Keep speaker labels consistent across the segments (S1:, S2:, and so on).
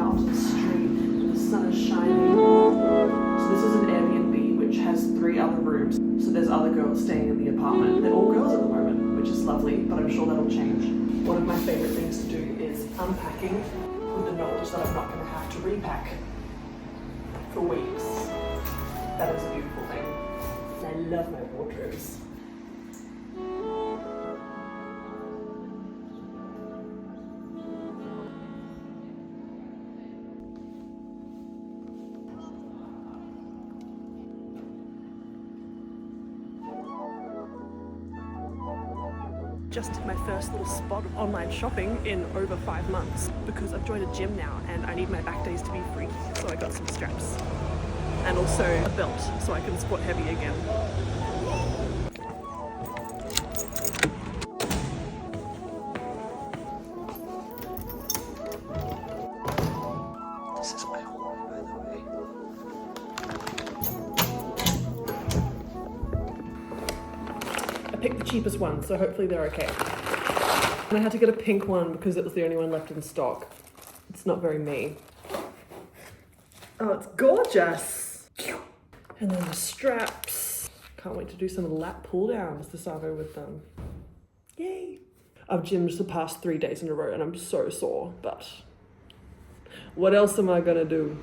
S1: out onto the street. The sun is shining. So this is an Airbnb which has 3 other rooms. So there's other girls staying in the apartment. They're all girls at the moment, which is lovely, but I'm sure that'll change. One of my favorite things to do is unpacking with the knowledge that I'm not going to have to repack for weeks. That is a beautiful thing. I love my wardrobes. Just did my first little spot of online shopping in over 5 months because I've joined a gym now and I need my back days to be free. So I got some straps and also a belt so I can squat heavy again. This is my home, by the way. I picked the cheapest one, so hopefully they're okay. And I had to get a pink one because it was the only one left in stock. It's not very me. Oh, it's gorgeous! And then the straps. Can't wait to do some lat pull downs this Savo with them. Yay! I've gymmed the past 3 days in a row and I'm so sore, but what else am I gonna do?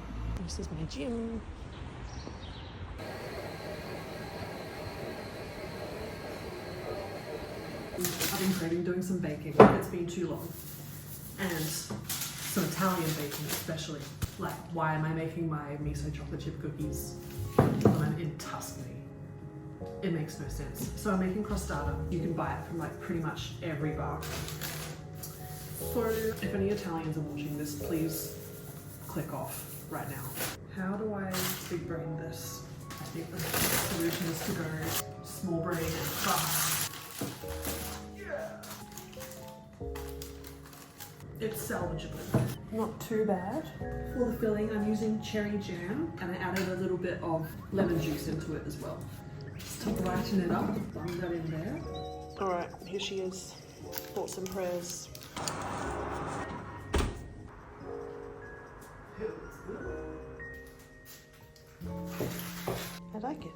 S1: This is my gym. I've been craving doing some baking. It's been too long. And some Italian baking especially. Like, why am I making my miso chocolate chip cookies when I'm in Tuscany? It makes no sense. So I'm making crostata. You can buy it from like pretty much every bar. So if any Italians are watching this, please click off right now. How do I big brain this? I think the solution is to go small brain and fast. It's salvageable. Not too bad. For the filling, I'm using cherry jam and I added a little bit of lemon juice into it as well. Just to brighten it up, bung that in there. All right, here she is. Thoughts and prayers. I like it.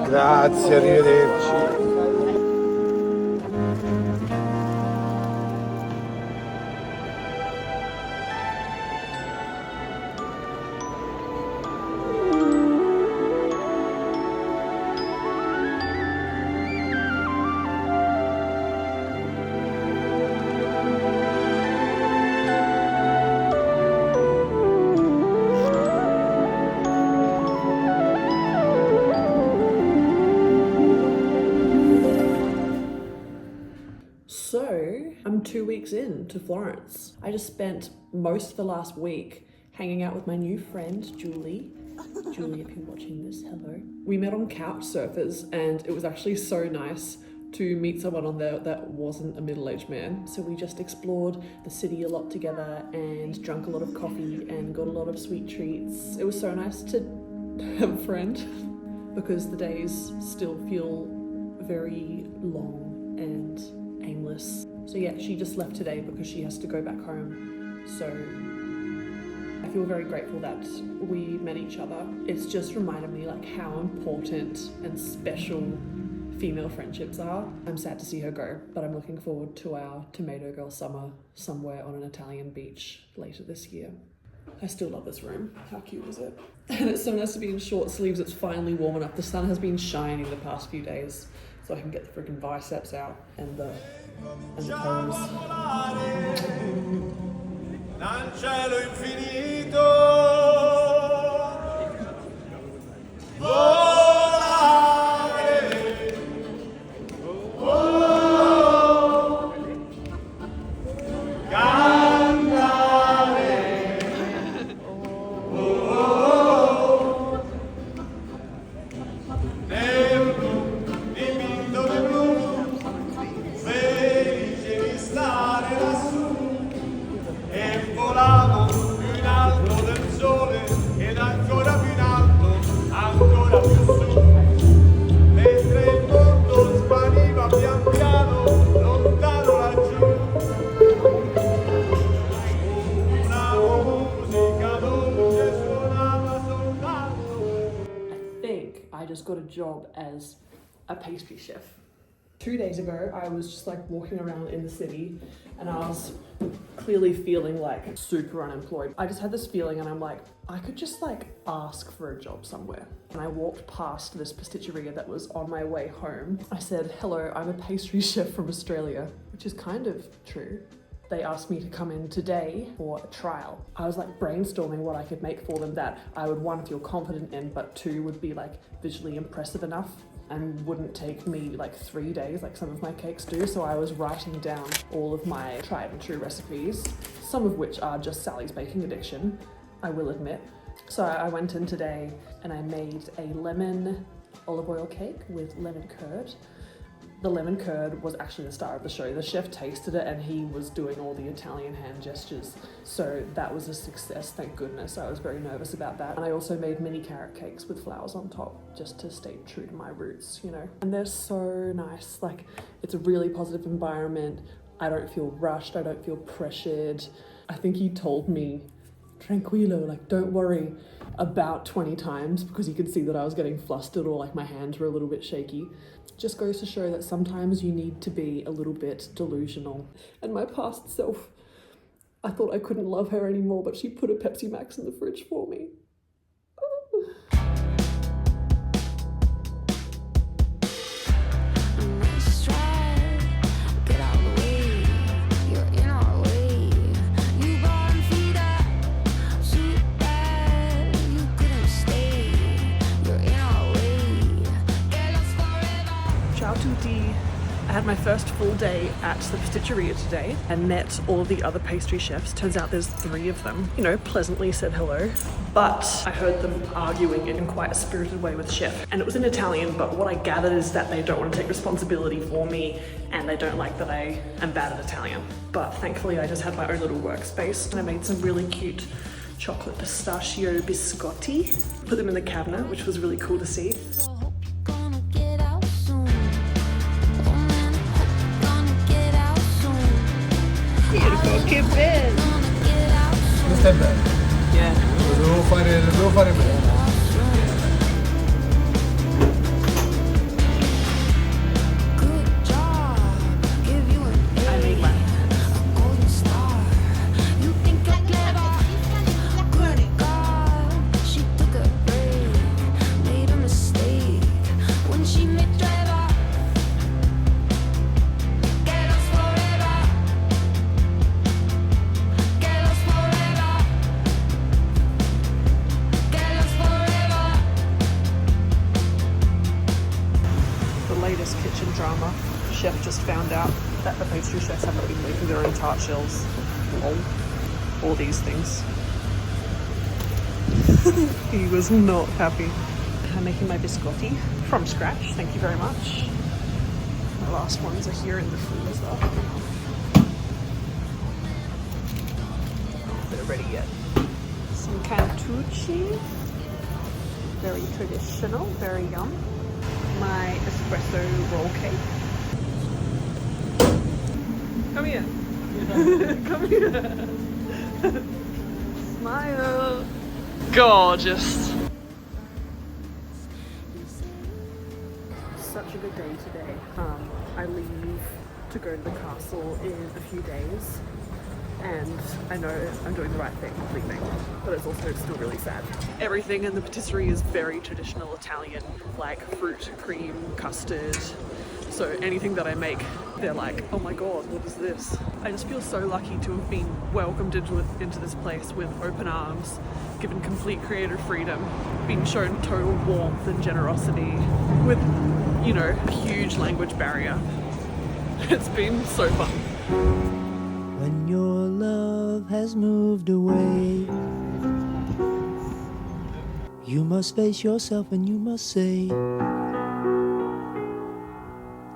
S2: Grazie, arrivederci.
S1: So, I'm 2 weeks in to Florence. I just spent most of the last week hanging out with my new friend, Julie. Julie, if you're watching this, hello. We met on Couch Surfers and it was actually so nice to meet someone on there that wasn't a middle-aged man. So we just explored the city a lot together and drank a lot of coffee and got a lot of sweet treats. It was so nice to have a friend because the days still feel very long and aimless. So yeah, she just left today because she has to go back home. So I feel very grateful that we met each other. It's just reminded me like how important and special female friendships are. I'm sad to see her go, but I'm looking forward to our Tomato Girl summer somewhere on an Italian beach later this year. I still love this room. How cute is it? And it's so nice to be in short sleeves. It's finally warm enough. The sun has been shining the past few days, so I can get the freaking biceps out and the toes. job as a pastry chef. 2 days ago, I was just like walking around in the city and I was clearly feeling like super unemployed. I just had this feeling and I'm like, I could just like ask for a job somewhere. And I walked past this pasticceria that was on my way home. I said, hello, I'm a pastry chef from Australia, which is kind of true. They asked me to come in today for a trial. I was like brainstorming what I could make for them that I would, one, feel confident in, but two, would be like visually impressive enough and wouldn't take me like 3 days like some of my cakes do. So I was writing down all of my tried and true recipes, some of which are just Sally's baking addiction, I will admit. So I went in today and I made a lemon olive oil cake with lemon curd. The lemon curd was actually the star of the show. The chef tasted it and he was doing all the Italian hand gestures. So that was a success, thank goodness. I was very nervous about that. And I also made mini carrot cakes with flowers on top just to stay true to my roots, you know. And they're so nice. Like, it's a really positive environment. I don't feel rushed. I don't feel pressured. I think he told me, tranquilo, like don't worry, about 20 times because he could see that I was getting flustered or like my hands were a little bit shaky. Just goes to show that sometimes you need to be a little bit delusional. And my past self, I thought I couldn't love her anymore, but she put a Pepsi Max in the fridge for me. I had my first full day at the pasticceria today and met all of the other pastry chefs. Turns out there's 3 of them. You know, pleasantly said hello. But I heard them arguing in quite a spirited way with the chef. And it was in Italian, but what I gathered is that they don't want to take responsibility for me and they don't like that I am bad at Italian. But thankfully I just had my own little workspace and I made some really cute chocolate pistachio biscotti. Put them in the cabinet, which was really cool to see. Che bello!
S2: Questo è bello.
S1: Yeah.
S2: Lo devo fare bene.
S1: I made one. Kitchen drama. Chef just found out that the pastry chefs haven't been making their own tart shells. All these things. He was not happy. I'm making my biscotti from scratch. Thank you very much. My last ones are here in the freezer. Not they're ready yet. Some cantucci. Very traditional, very yum. My espresso roll cake. Come here. Come here. Smile. Gorgeous. Such a good day today. I leave to go to the castle in a few days. And I know I'm doing the right thing leaving, but it's also still really sad. Everything in the patisserie is very traditional Italian, like fruit, cream, custard. So anything that I make, they're like, oh my god, what is this? I just feel so lucky to have been welcomed into this place with open arms, given complete creative freedom, being shown total warmth and generosity with, you know, a huge language barrier. It's been so fun.
S3: When your love has moved away, you must face yourself and you must say,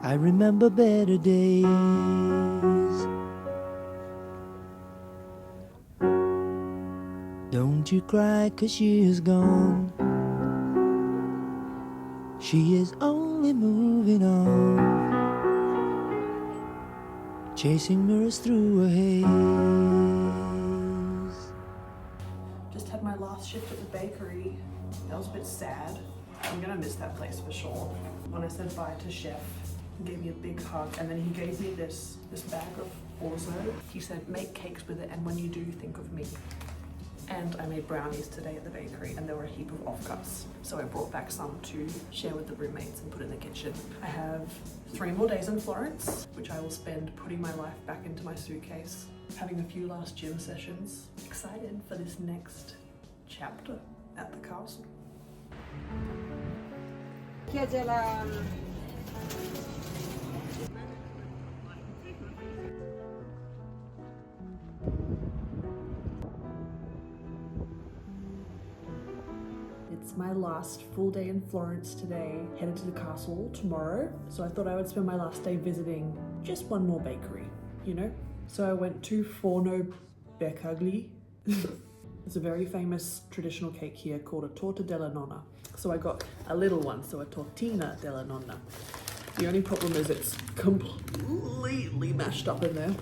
S3: I remember better days. Don't you cry 'cause she is gone. She is only moving on, chasing mirrors through a haze.
S1: Just had my last shift at the bakery. That was a bit sad. I'm gonna miss that place for sure. When I said bye to Chef, he gave me a big hug, and then he gave me this bag of orzo. He said, make cakes with it, and when you do, think of me. And I made brownies today at the bakery, and there were a heap of offcuts. So I brought back some to share with the roommates and put in the kitchen. I have 3 more days in Florence, which I will spend putting my life back into my suitcase, having a few last gym sessions. Excited for this next chapter at the castle. It's my last full day in Florence today, headed to the castle tomorrow. So I thought I would spend my last day visiting just one more bakery, you know? So I went to Forno Beccagli. It's a very famous traditional cake here called a torta della nonna. So I got a little one, so a tortina della nonna. The only problem is it's completely mashed up in there.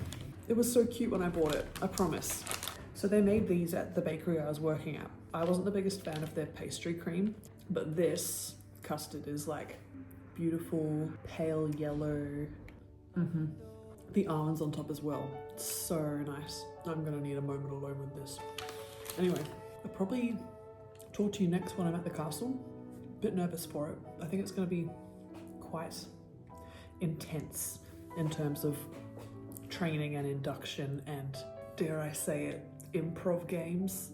S1: It was so cute when I bought it, I promise. So they made these at the bakery I was working at. I wasn't the biggest fan of their pastry cream, but this custard is like beautiful, pale yellow. The almonds on top as well. It's so nice. I'm gonna need a moment alone with this. Anyway, I'll probably talk to you next when I'm at the castle. Bit nervous for it. I think it's gonna be quite intense in terms of training and induction and, dare I say it, improv games.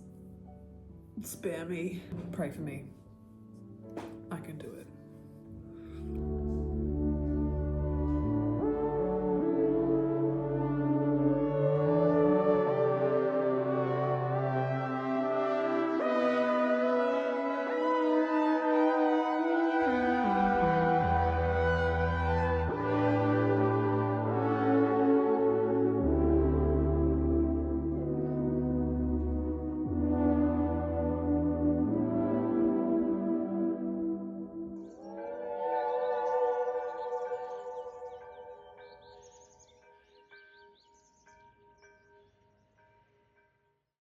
S1: Spare me. Pray for me. I can do it.